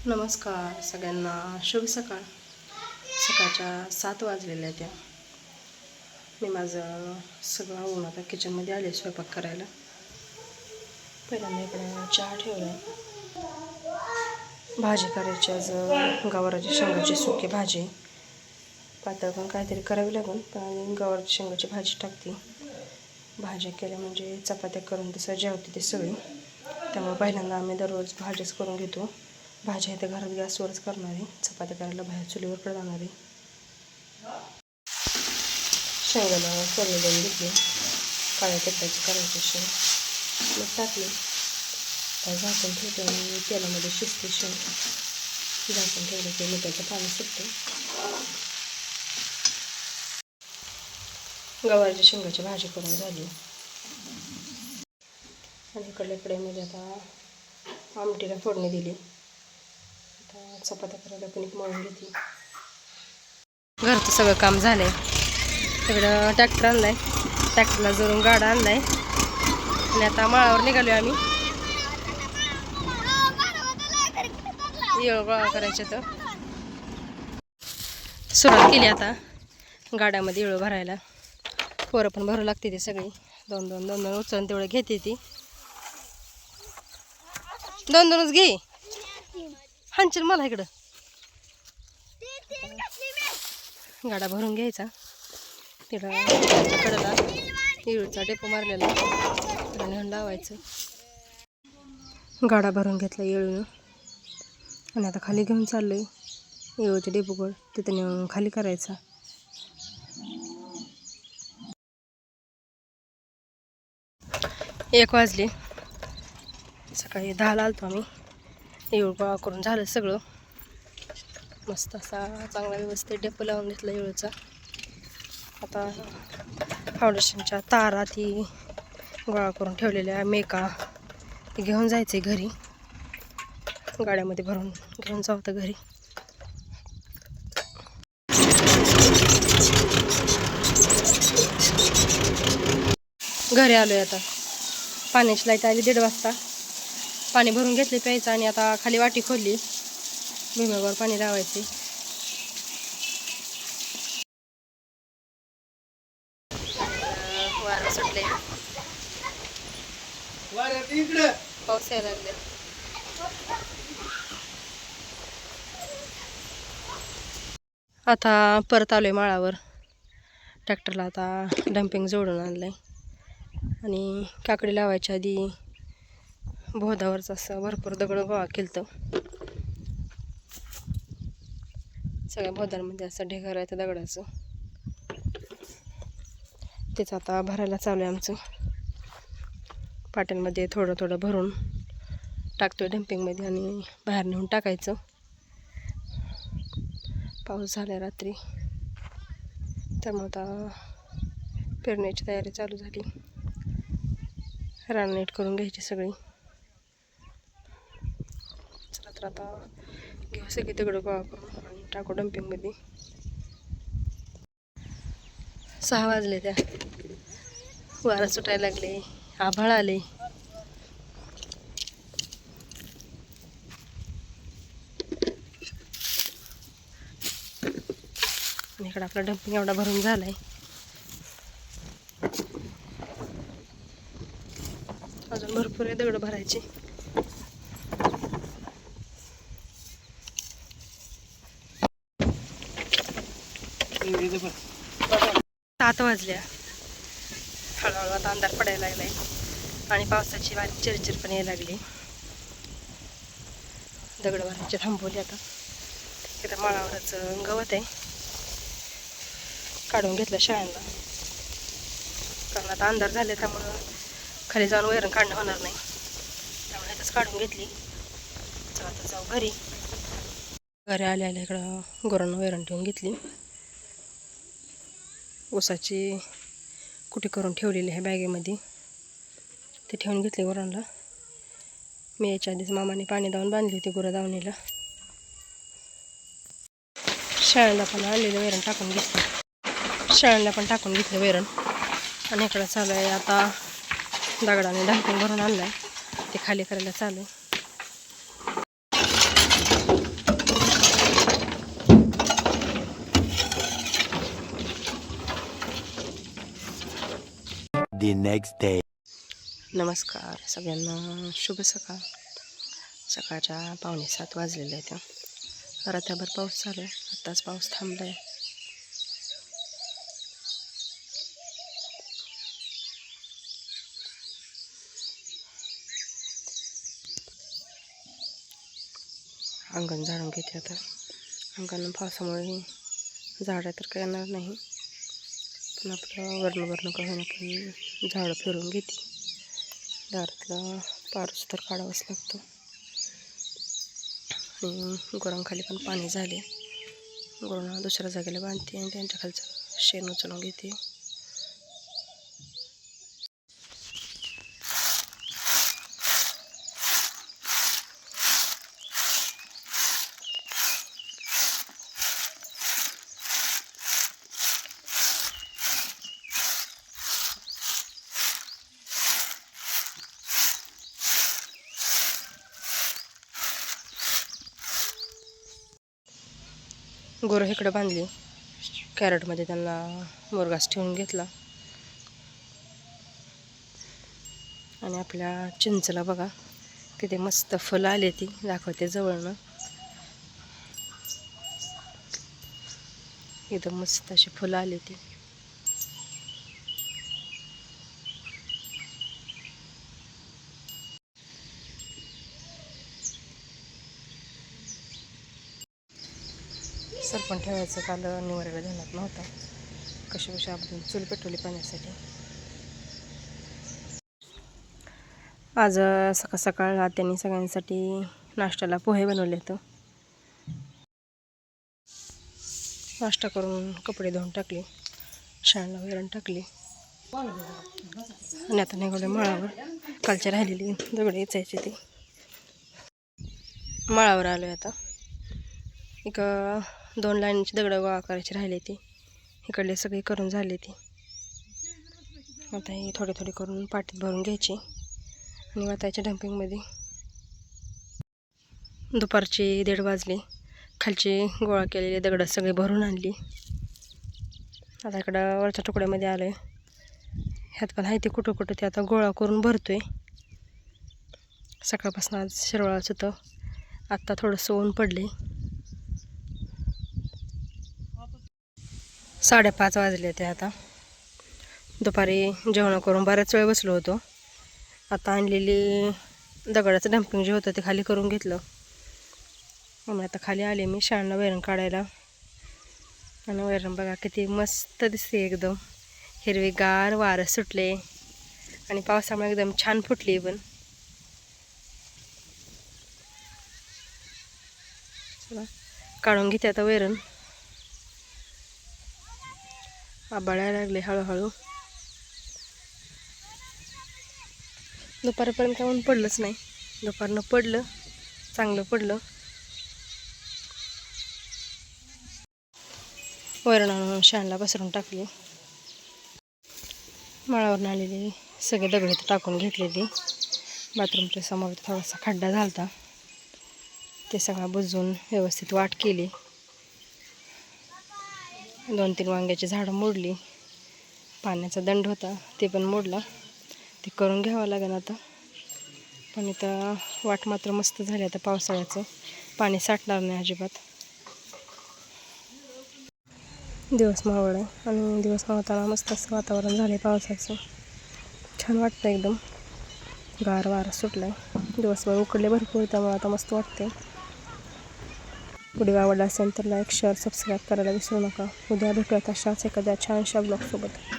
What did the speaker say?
नमस्कार सगळ्यांना, शुभ सकाळ. सकाळच्या 7 वाजलेल्या त्या. मी माझं सगळं आवरून आता किचनमध्ये आले स्वयंपाक करायला. पहिल्यांदा इकडं चहा ठेवला आहे. भाजी करायची आज गवाराची शेंगाची सुकी भाजी. पातळ पण काहीतरी करावी लागेल, पण गवाराची शेंगाची भाजी टाकते. भाज्या केल्या म्हणजे चपात्या करून तसं जेवते ते सगळी. त्यामुळे पहिल्यांदा आम्ही दररोज भाजीच करून घेतो. भाज्या इथे घरात गॅसवरच करणार आहे. चपात्या करायला बाहेर चुलीवर जाणार आहे. शेंगाला फोडणी देऊन घेतली. काळ्या तिखटाची करायची शेंग मग टाकली. झाकून ठेवते आणि तेलामध्ये शिजते शेंग. झाकून ठेवलं की मिठाचं पाणी सुटतं. गवारची शेंगाची भाजी करून झाली आणि इकडल्या कढईमध्ये आता आमटीला फोडणी दिली. आता चपात्या करायला पण एक मळून घेतली. घरचं सगळं काम झालंय. इकडं ट्रॅक्टर आणलाय, ट्रॅक्टरला जोडून गाडा आणलाय आणि आता माळावर निघालो आम्ही. येळ गोळा करायचे तर सुरुवात केली आता गाड्यामध्ये येळ भरायला. पोरं पण भरू लागते ती सगळी. दोन दोन दोन दोन उचलून तेवढं घेते ती. दोन दोनच घे, हांचील मला इकडं. गाडा भरून घ्यायचा. तिकडं कडेला येळूचा डेपो मारलेला आणि लावायचं. गाडा भरून घेतला येळून आणि आता खाली घेऊन चाललोय येळूच्या डेपोकडं. तिथं नेऊन खाली करायचा. एक वाजले. सकाळी 10ला आलतो आम्ही. येळ गोळा करून झालं सगळं. मस्त असा चांगला व्यवस्थित डेपो लावून घेतला येळूचा. आता फाउंडेशनच्या तारा ती गोळा करून ठेवलेल्या मेका घेऊन जायचे घरी. गाड्यामध्ये भरून घेऊन जाऊ तर घरी. घरी आलोय आता. पाण्याची लाईट आली 1:30 वाजता. पाणी भरून घेतले प्यायचं आणि आता खाली वाटी खोलली. भुईमुगावर पाणी लावायचे. वारं सुटले, पाऊस यायला लागले. आता परत आलोय माळावर. ट्रॅक्टरला आता डम्पिंग जोडून आणलंय आणि काकडी लावायच्या आधी बोधावरच असं भरपूर दगड गोळा केलं. सगळ्या बोधांमध्ये असं ढेगार आहे दगडाचं. तेच आता भरायला चालू आहे आमचं. पाट्यांमध्ये थोडं थोडं भरून टाकतोय डम्पिंगमध्ये आणि बाहेर नेऊन टाकायचं. पाऊस झाला रात्री, त्यामुळे आता पेरण्याची तयारी चालू झाली. रान नीट करून घ्यायची सगळी. चला तर आता घेऊ सगळी दगड गोळा करून आणि टाकू डम्पिंगमध्ये. 6 वाजले त्या. वारा सुटायला लागले, आभाळ आले. इकडं आपला डम्पिंग एवढा भरून झालाय. अजून भरपूर आहे दगड भरायचे. सात वाजल्या. हळूहळू आता अंधार पडायला लागलाय आणि पावसाची बारीक चिरचिर पण यायला लागली. दगड भरायचे थांबवले आता. इथं माळावरच गवत आहे, काढून घेतलं शाळांना. कारण आता अंधार झाले त्यामुळं खाली जाऊन वैरण काढणं होणार नाही. त्यामुळे इथंच काढून घेतली. चला आता जाऊ घरी. घरी आल्या आल्या इकडं गुरांना वैरण ठेवून घेतली. ऊसाची कुटी करून ठेवलेली आहे बॅगेमध्ये, ते ठेवून घेतले गुरांना. मी याच्या आधीच मामाने पाणी दावून बांधली होती गुरं दावणीला. शाळेला पण आणलेलं वैरण टाकून घेतलं. शाळेला पण टाकून घेतलं वैरण आणि इकडं चालू आहे आता दगडाने डम्पिंग भरून आणलाय, ते खाली करायला चालू आहे. the next day. नमस्कार सगळ्यांना, शुभ सकाळ. सकाळच्या 6:45 वाजलेले आहेत. रात्रभर पाऊस चालू आहे, आत्ताच पाऊस थांबला आहे. अंगण झाडून घेते आता. अंगण पावसामुळे झाडं तर काही येणार नाही, पण आपलं वर्ण का होईना पण झाडं फिरून घेते. दारातला पारूस तर काढावाच लागतो. आणि गुरांखाली पण पाणी झाले. गुरांना दुसऱ्या जागेला बांधते आणि त्यांच्या खालचं शेण उचलून घेते. गुरं इकडं बांधली, कॅरेटमध्ये त्यांना मुरघास ठेवून घेतला. आणि आपल्या चिंचला बघा किती मस्त फुलं आली, ती दाखवते जवळनं. एकदम मस्त अशी फुलं आली ती. सरपण ठेवायचं काल निवारायला ध्यानात नव्हता. कशी आपण चूल पेटवली पाण्यासाठी. आज सकाळ सकाळ त्यांनी सगळ्यांसाठी नाश्त्याला पोहे बनवले होते. नाश्ता करून कपडे धुवून टाकले, शाळेला वैरण टाकली आणि आता निघाले माळावर. कालच्या राहिलेली दगड यायची ती माळावर आलो आहे. आता एक 2 लाईनची दगड गोळा करायची राहिली ती. इकडले सगळी करून झाली ती. आता ही थोडी थोडी करून पाटीत भरून घ्यायची आणि वातायच्या डम्पिंगमध्ये. दुपारची 1:30 वाजली. खालची गोळा केलेली दगड सगळी भरून आणली. आता इकडं वरच्या तुकड्यामध्ये आलो आहे. ह्यात पण आहे ते कुठं ते आता गोळा करून भरतोय. सकाळपासून आज शिरवाळाच होतं. आत्ता थोडंसं ऊन पडले. 5:30 वाजले ते. आता दुपारी जेवण करून बऱ्याच वेळ बसलो होतो. आता आणलेली दगडाचं डम्पिंग जे होतं ते खाली करून घेतलं. मग आता खाली आले मी शाळेला वैरण काढायला. आणि वैरण बघा किती मस्त दिसते, एकदम हिरवीगार. वारं सुटले आणि पावसामुळे एकदम छान फुटली. पण चला काढून घेते आता वैरण. आबाळायला लागले हळूहळू. दुपारपर्यंत ऊन पडलंच नाही. दुपारनं पडलं, चांगलं पडलं. वैरण आणून शाळेला पसरून टाकली. माळावरून आलेली सगळे दगड टाकून घेतलेली. बाथरूमच्या समोर थोडासा खड्डा झालता, ते सगळं बुजवून व्यवस्थित वाट केली. 2-3 वांग्याची झाडं मोडली. पाण्याचा दंड होता ते पण मोडला. ते करून घ्यावं लागेल आता. पण इथं वाट मात्र मस्त झाली. आता पावसाळ्याचं पाणी साठणार नाही अजिबात. दिवस मावळ आहे आणि दिवस मावताना मस्त असं वातावरण झालं पावसाचं. छान वाटतं एकदम. गार वारा सुटला आहे. दिवसभर उकडले भरपूर, त्यामुळे आता मस्त वाटते. व्हिडिओ आवडला असेल तर लाईक, शेअर, सबस्क्राईब करायला विसरू नका. उद्या भेटूयात अशाच एखाद्या छानशा ब्लॉगसोबत.